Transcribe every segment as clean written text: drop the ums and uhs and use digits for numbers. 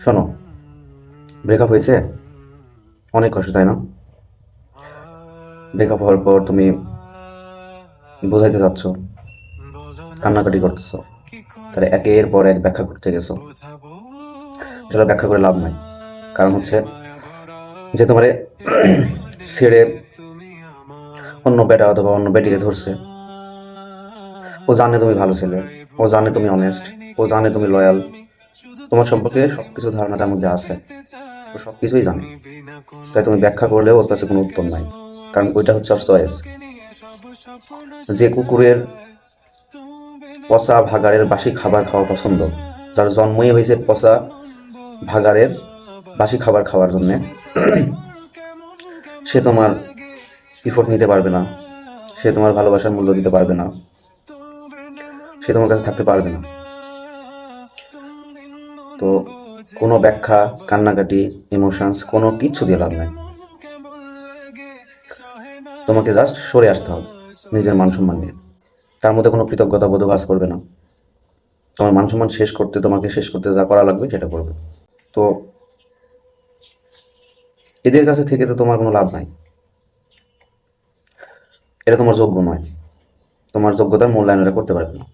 শোনো, ব্রেকআপ হয়েছে, অনেক কষ্ট, তাই না? ব্রেকআপ হওয়ার পর তুমি বোঝাইতে চাচ্ছ, কান্নাকাটি করতেছো, তাহলে একের পর এক ব্যাখ্যা করতে গেছো। আসলে ব্যাখ্যা করে লাভ নাই। কারণ হচ্ছে যে তোমারে ছেড়ে অন্য বেটা অথবা অন্য বেটিকে ধরছে, ও জানে তুমি ভালো ছেলে, ও জানে তুমি অনেস্ট, ও জানে তুমি লয়াল, তোমার সম্পর্কে সবকিছু ধারণা তার মধ্যে আছে, ও সবকিছুই জানে। তাই তুমি ব্যাখ্যা করলেও ওর কাছে কোনো উত্তর নাই, কারণ ওইটা হচ্ছে চয়েস। যে কুকুরের পচা ভাগাড়ের বাসি খাবার খাওয়া পছন্দ, যার জন্মই হয়েছে পচা ভাগাড়ের বাসি খাবার খাওয়ার জন্যে, সে তোমার ইফোর্ট নিতে পারবে না, সে তোমার ভালোবাসার মূল্য দিতে পারবে না, সে তোমার কাছে থাকতে পারবে না। তো কোনো ব্যাখ্যা, কান্নাকাটি, ইমোশনস কোনো কিচ্ছু দিয়ে লাভ নাই। তোমাকে জাস্ট সরে আসতে হবে নিজের মান সম্মান নিয়ে। তার মধ্যে কোনো কৃতজ্ঞতা বোধ কাজ করবে না। তোমার মান সম্মান শেষ করতে, তোমাকে শেষ করতে যা করা লাগবে সেটা করবে। তো এদের কাছে থেকে তো তোমার কোনো লাভ নাই, এটা তোমার যোগ্য নয়, তোমার যোগ্যতার মূল্যায়ন এটা করতে পারবে না।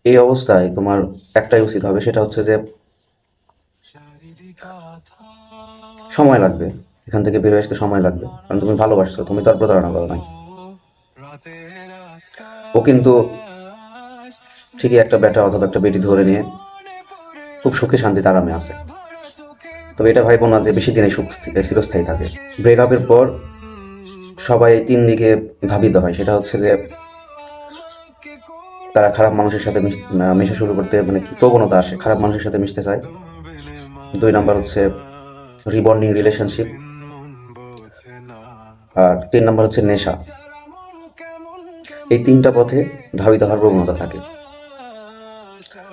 এই অবস্থায় তোমার একটাই উচিত হবে, সেটা হচ্ছে যে সময় লাগবে, এখান থেকে বেরোয় আসতে সময় লাগবে, কারণ তুমি ভালোবাসছো, তুমি তো আর প্রতারণা করো নাই। ও কিন্তু ঠিকই একটা বেটা অথবা একটা বেটি ধরে নিয়ে খুব সুখে শান্তিতে আরামে আছে। তবে এটা ভাইবো না যে বেশি দিনে সুখ চিরস্থায়ী থাকে। ব্রেকআপের পর সবাই তিন দিকে ধাবিত হয়, সেটা হচ্ছে যে তারা খারাপ মানুষের সাথে মেশা শুরু করতে, মানে কি প্রবণতা আসে, খারাপ মানুষের সাথে মিশতে চায়। 2 নাম্বার হচ্ছে রিবন্ডিং রিলেশনশিপ, আর 3 নাম্বার হচ্ছে নেশা। এই 3টা পথে ধাবিত হওয়ার প্রবণতা থাকে।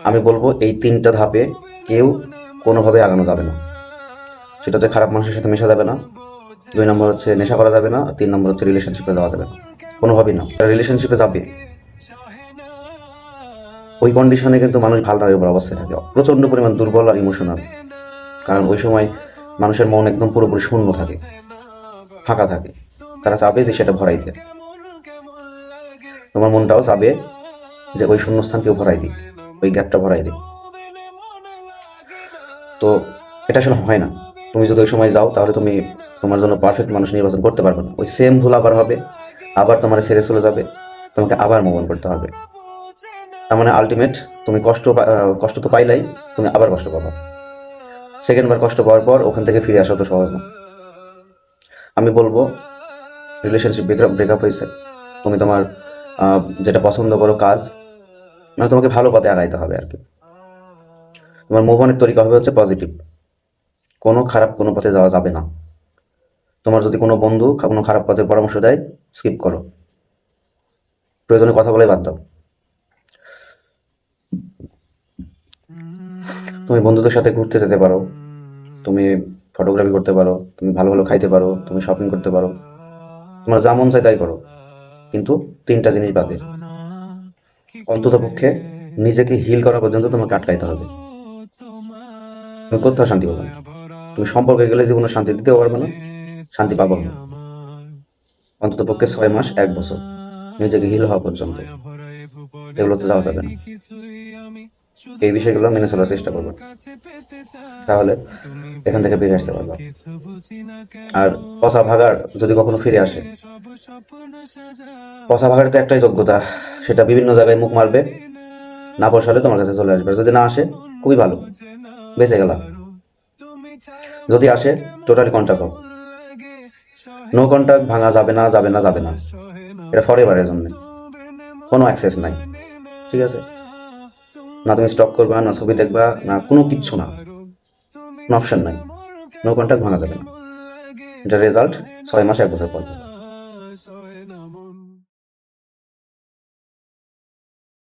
আমি বলবো এই 3টা ধাপে কেউ কোনোভাবে আগানো যাবে না। সেটা হচ্ছে খারাপ মানুষের সাথে মেশা যাবে না, 2 নম্বর হচ্ছে নেশা করা যাবে না, 3 নম্বর হচ্ছে রিলেশনশিপে যাওয়া যাবে না, কোনোভাবেই না। রিলেশনশিপে যাবে ওই কন্ডিশনে কিন্তু মানুষ ভালনারেবল অবস্থায় থাকে, প্রচণ্ড পরিমাণ দুর্বল আর ইমোশনাল। কারণ ওই সময় মানুষের মন একদম পুরোপুরি শূন্য থাকে, ফাঁকা থাকে। তারা চাবে যে সেটা ভরাইতে, তোমার মনটাও চাবে যে ওই শূন্যস্থান কেউ ভরাই দিক, ওই গ্যাপটা ভরাই দিক। তো এটা আসলে হয় না। তুমি যদি ওই সময় যাও তাহলে তুমি তোমার জন্য পারফেক্ট মানুষ নির্বাচন করতে পারবে না। ওই সেম ভুল আবার হবে, আবার তোমার ছেড়ে চলে যাবে, তোমাকে আবার মুভ অন করতে হবে। তার মানে আলটিমেট তুমি কষ্ট তো পাইলাই, তুমি আবার কষ্ট পাবা। সেকেন্ড বার কষ্ট পাওয়ার পর ওখান থেকে ফিরে আসা তো সহজ না। আমি বলবো রিলেশনশিপ ব্রেকআপ হয়েছে, তুমি তোমার যেটা পছন্দ করো কাজ, মানে তোমাকে ভালো পথে আগাইতে হবে আর কি। তোমার মুভ অনের তরিকা হবে হচ্ছে পজিটিভ, কোনো পথে যাওয়া যাবে না। তোমার যদি কোনো বন্ধু কোনো খারাপ পথের পরামর্শ দেয়, স্কিপ করো, প্রয়োজনে কথা বলে বাদ দাও। তুমি বন্ধুদের সাথে ঘুরতে যেতে পারো, তুমি ফটোগ্রাফি করতে পারো, তুমি ভালো ভালো খাইতে পারো, তুমি শপিং করতে পারো, তোমার যা মন চায় তাই করো, কিন্তু 3টা জিনিস বাদে। অন্তত পক্ষে নিজেকে হিল করা পর্যন্ত তোমাকে আটকাইতে হবে। তুমি কোথাও শান্তি পাবে না। তুমি সম্পর্কে গেলে জীবনে শান্তি দিতেও পারবে না, শান্তি পাবো না। অন্তত পক্ষে 6 মাস 1 বছর নিজেকে হিল হওয়া পর্যন্ত এগুলোতে যাওয়া যাবে না। এই বিষয়গুলো মেনে চলার চেষ্টা করবে, তাহলে এখান থেকে বেরিয়ে আসতে পারবা। আর পচা ভাগাড় যদি কখনো ফিরে আসে, পচা ভাগাড়ের তো একটাই যোগ্যতা, সেটা বিভিন্ন জায়গায় মুখ মারবে, না বসালে তোমার কাছে চলে আসবে। যদি না আসে খুবই ভালো, বেঁচে গেলাম। যদি আসে টোটালি কন্ট্যাক্ট হোক, নো কন্ট্যাক্ট ভাঙা যাবে না, যাবে না, যাবে না। এটা ফরএভারের জন্য, কোনো অ্যাক্সেস নাই, ঠিক আছে? না তুমি স্টক করবা, না ছবি দেখবা, না কোনো কিচ্ছু না, কোনো অপশন নাই। নো কন্ট্যাক্ট ভাঙা যাবে না। এটা রেজাল্ট 6 মাস 1 বছর পর।